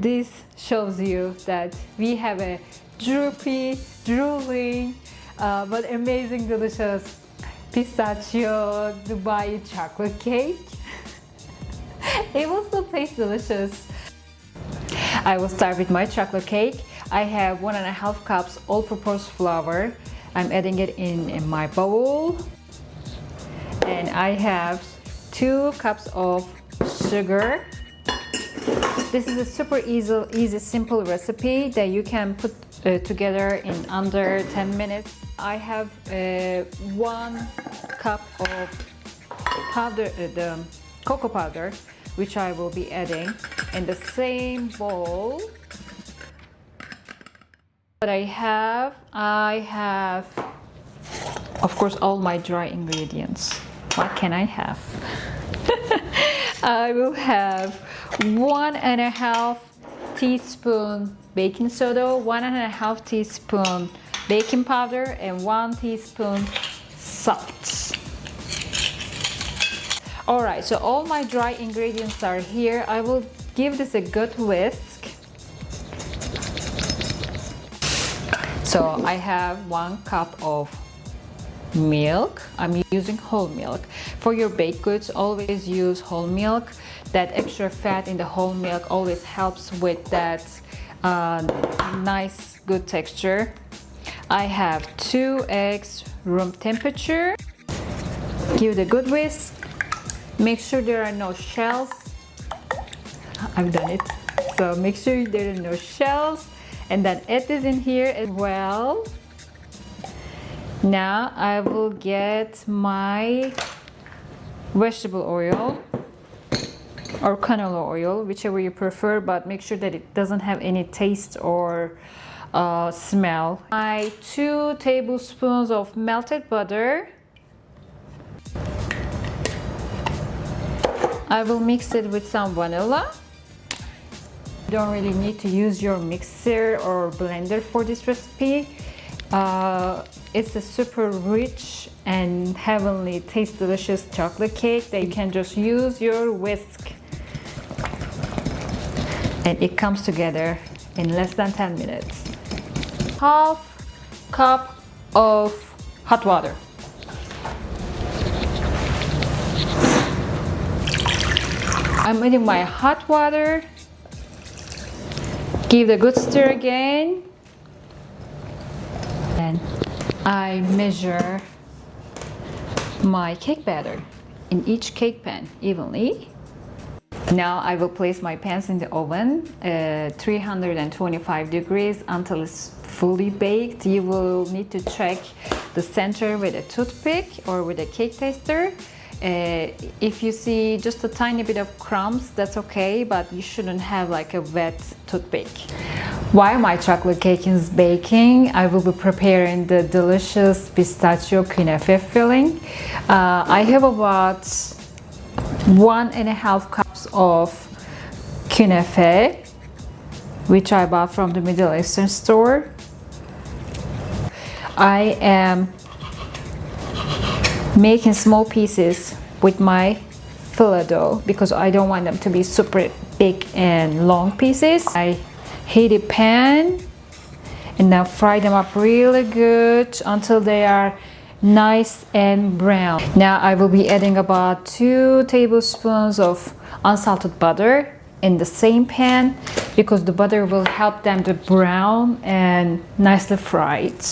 this shows you that we have a droopy, drooling, but amazing, delicious pistachio Dubai chocolate cake. It will still taste delicious. I will start with my chocolate cake. I have 1.5 cups all-purpose flour. I'm adding it in my bowl. And I have 2 cups of sugar. This is a super easy, simple recipe that you can put together in under 10 minutes. I have 1 cup of powder, the cocoa powder, which I will be adding in the same bowl. But I have, of course, all my dry ingredients. What can I have? I will have 1.5 teaspoon baking soda, 1.5 teaspoon baking powder, and 1 teaspoon salt. Alright, so all my dry ingredients are here. I will give this a good whisk. So I have 1 cup of milk. I'm using whole milk. For your baked goods, always use whole milk. That extra fat in the whole milk always helps with that nice, good texture. I have 2 eggs, room temperature. Give it a good whisk. Make sure there are no shells. I've done it. So make sure there are no shells. And then add this in here as well. Now I will get my vegetable oil or canola oil, whichever you prefer, but make sure that it doesn't have any taste or smell. My 2 tablespoons of melted butter. I will mix it with some vanilla. You don't really need to use your mixer or blender for this recipe. It's a super rich and heavenly taste delicious chocolate cake that you can just use your whisk. And it comes together in less than 10 minutes. 1/2 cup of hot water. I'm adding my hot water. Give it a good stir again. And I measure my cake batter in each cake pan evenly. Now I will place my pans in the oven, 325 degrees until it's fully baked. You will need to check the center with a toothpick or with a cake taster. If you see just a tiny bit of crumbs, that's okay, but you shouldn't have like a wet toothpick. While my chocolate cake is baking, I will be preparing the delicious pistachio kunefe filling. I have about 1.5 cups of kunefe, which I bought from the Middle Eastern store. I am making small pieces with my fillet dough because I don't want them to be super big and long pieces. I heat a pan and now fry them up really good until they are nice and brown. Now I will be adding about 2 tablespoons of unsalted butter in the same pan because the butter will help them to brown and nicely fried.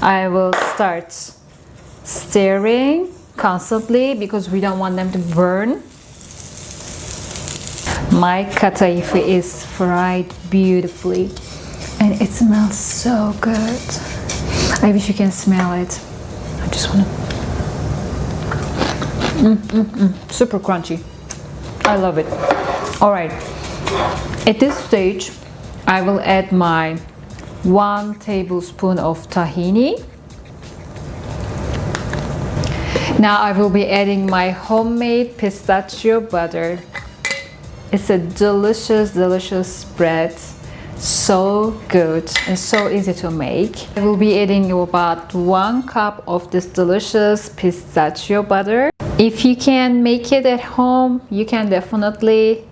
I will start stirring constantly because we don't want them to burn. My kataifi is fried beautifully and it smells so good. I wish you can smell it. I just want to super crunchy. I love it. All right, at this stage I will add my 1 tablespoon of tahini. Now I will be adding my homemade pistachio butter. It's a delicious, delicious spread. So good and so easy to make. I will be adding about 1 cup of this delicious pistachio butter. If you can make it at home, you can definitely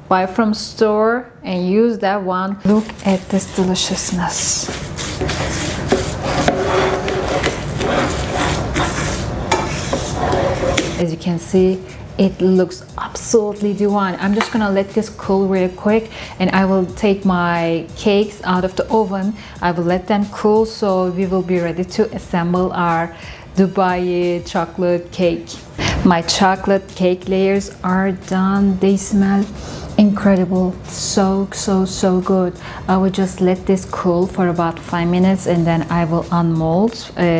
buy from store and use that one. Look at this deliciousness. As you can see, it looks absolutely divine. I'm just gonna let this cool real quick, and I will take my cakes out of the oven. I will let them cool so we will be ready to assemble our Dubai chocolate cake. My chocolate cake layers are done. They smell incredible, so good. I will just let this cool for about 5 minutes, and then I will unmold,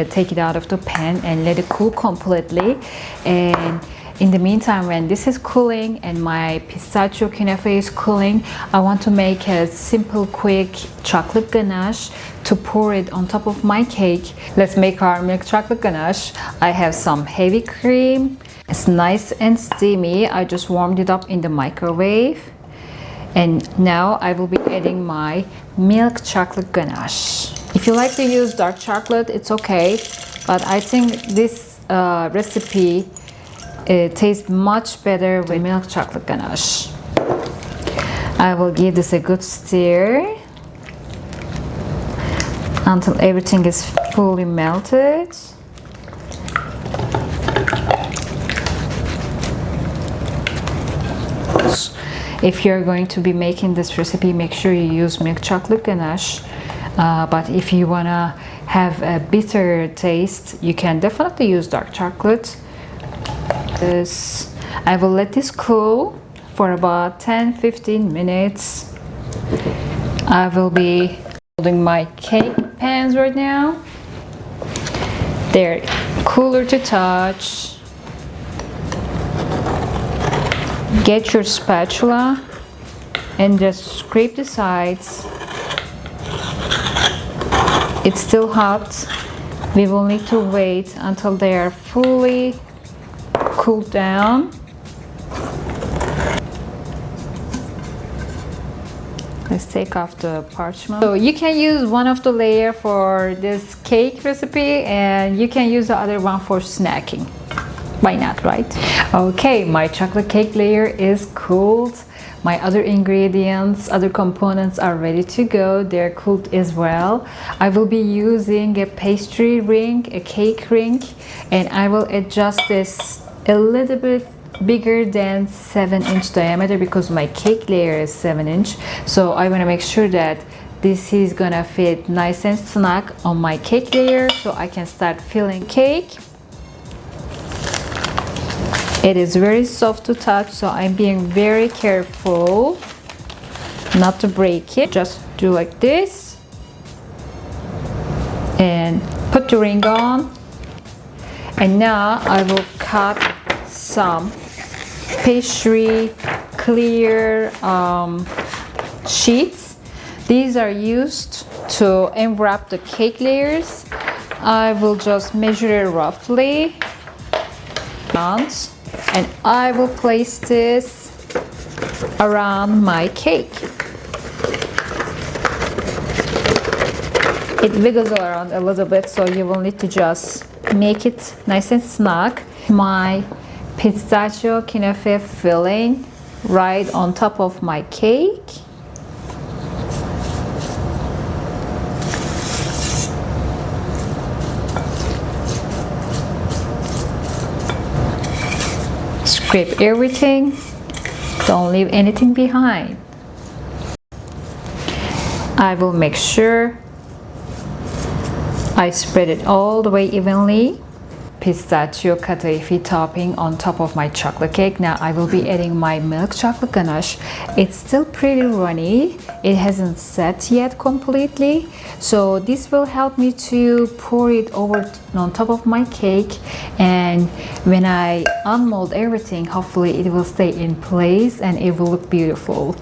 take it out of the pan and let it cool completely. And in the meantime, when this is cooling and my pistachio kunafe is cooling, I want to make a simple quick chocolate ganache to pour it on top of my cake. Let's make our milk chocolate ganache. I have some heavy cream. It's nice and steamy. I just warmed it up in the microwave. And now I will be adding my milk chocolate ganache. If you like to use dark chocolate, it's okay. But I think this recipe tastes much better with milk chocolate ganache. I will give this a good stir until everything is fully melted. If you're going to be making this recipe, make sure you use milk chocolate ganache. But if you wanna have a bitter taste, you can definitely use dark chocolate. I will let this cool for about 10-15 minutes. I will be holding my cake pans right now. They're cooler to touch. Get your spatula and just scrape the sides. It's still hot. We will need to wait until they are fully cooled down. Let's take off the parchment. So you can use one of the layer for this cake recipe, and you can use the other one for snacking. Why not, right? Okay, my chocolate cake layer is cooled. My other ingredients, other components are ready to go. They're cooled as well. I will be using a pastry ring, a cake ring, and I will adjust this a little bit bigger than 7-inch diameter because my cake layer is 7-inch. So I want to make sure that this is gonna fit nice and snug on my cake layer so I can start filling cake. It is very soft to touch, so I'm being very careful not to break it. Just do like this and put the ring on. And now I will cut some pastry clear sheets. These are used to enwrap the cake layers. I will just measure it roughly. And I will place this around my cake. It wiggles around a little bit, so you will need to just make it nice and snug. My pistachio kunafe filling right on top of my cake. Scrape everything, don't leave anything behind. I will make sure I spread it all the way evenly. Pistachio kataifi topping on top of my chocolate cake. Now I will be adding my milk chocolate ganache. It's still pretty runny. It hasn't set yet completely. So this will help me to pour it over on top of my cake. And when I unmold everything, hopefully it will stay in place and it will look beautiful.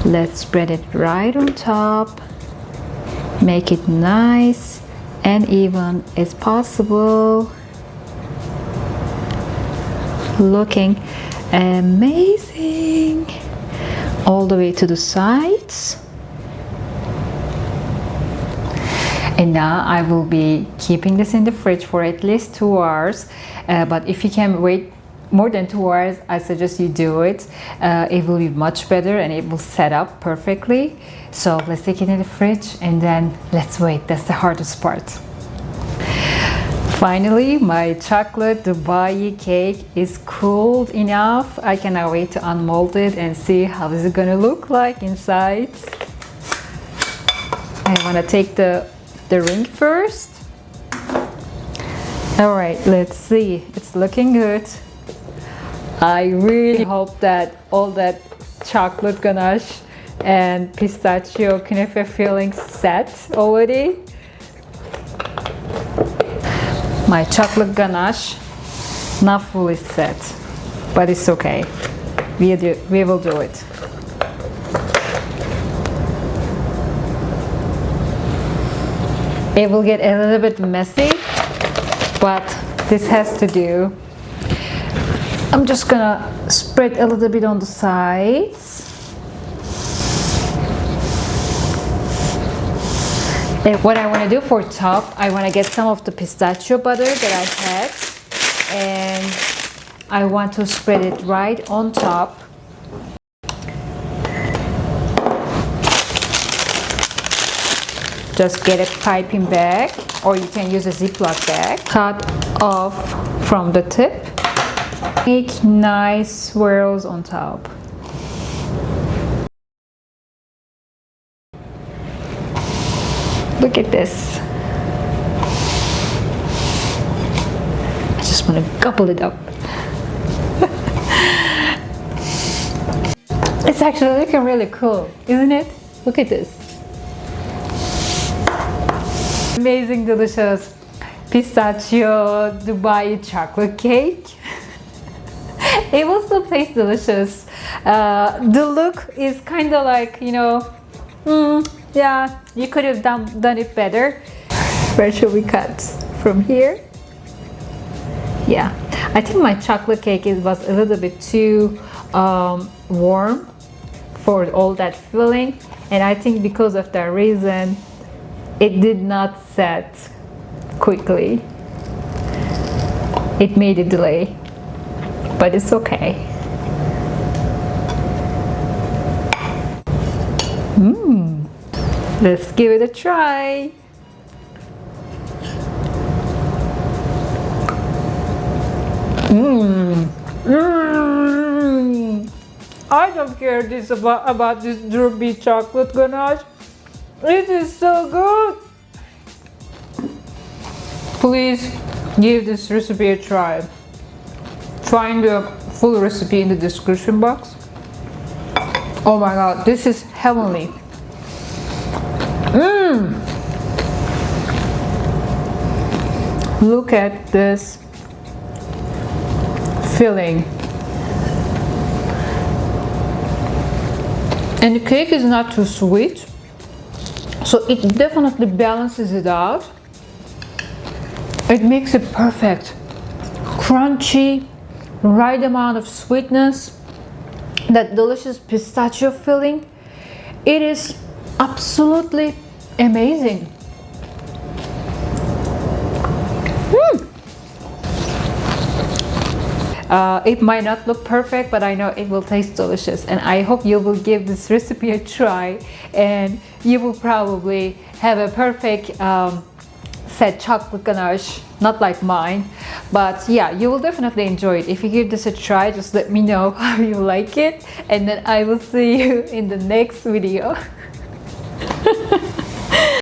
Let's spread it right on top. Make it nice and even as possible. Looking amazing all the way to the sides. And now I will be keeping this in the fridge for at least 2 hours, but if you can wait more than 2 hours, I suggest you do it. It will be much better and it will set up perfectly. So let's take it in the fridge and then let's wait. That's the hardest part. Finally, my chocolate Dubai cake is cooled enough. I cannot wait to unmold it and see how is it gonna look like inside. I want to take the ring first. All right, let's see. It's looking good. I really hope that all that chocolate ganache and pistachio kunefe filling set already. My chocolate ganache not fully set, but it's okay. We will do it. It will get a little bit messy, but this has to do. I'm just gonna spread a little bit on the sides. And what I want to do for top, I want to get some of the pistachio butter that I had, and I want to spread it right on top. Just get a piping bag, or you can use a Ziploc bag. Cut off from the tip. Make nice swirls on top. Look at this. I just want to gobble it up. It's actually looking really cool, isn't it? Look at this. Amazing, delicious pistachio Dubai chocolate cake. It will still taste delicious. The look is kind of like, you know, yeah, you could have done it better. Where should we cut? From here? Yeah, I think my chocolate cake was a little bit too warm for all that filling, and I think because of that reason it did not set quickly. It made a delay, but it's okay. Let's give it a try. I don't care about this droopy chocolate ganache. It is so good. Please give this recipe a try. Find the full recipe in the description box. Oh my god, this is heavenly. Look at this filling. And the cake is not too sweet, so it definitely balances it out. It makes it perfect. Crunchy, right amount of sweetness, that delicious pistachio filling. It is absolutely amazing. It might not look perfect, but I know it will taste delicious, and I hope you will give this recipe a try and you will probably have a perfect set chocolate ganache, not like mine, but yeah, you will definitely enjoy it. If you give this a try, just let me know how you like it, and then I will see you in the next video.